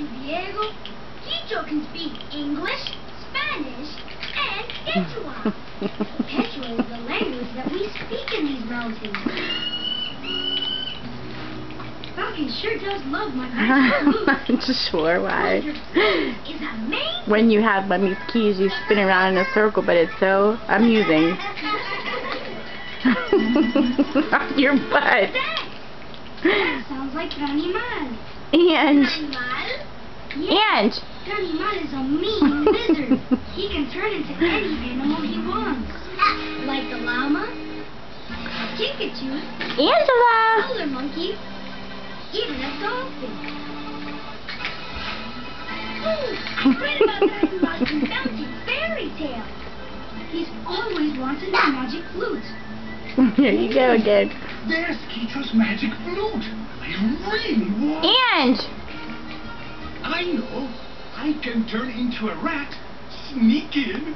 you, Diego. Kicho can speak English, Spanish, and Quechua. Quechua is the language that we speak in these mountains. Falcon sure does love my magic flute. Sure, why? Your flute is amazing. When you have Mummy's keys, you spin around in a circle, but it's so amusing. Your butt. That sounds like Tranimal. And Tranimal? Yes. Tranimal is a mean lizard. He can turn into any animal he wants. Like the llama, a kinkajou, Angela! roller monkey, even a dolphin. Oh, I read about Tranimal in Bounty Fairy Tale. He's always wanted a magic flute. Here you go again. There's Kicho's magic flute. I really want... And I know. I can turn into a rat, sneak in,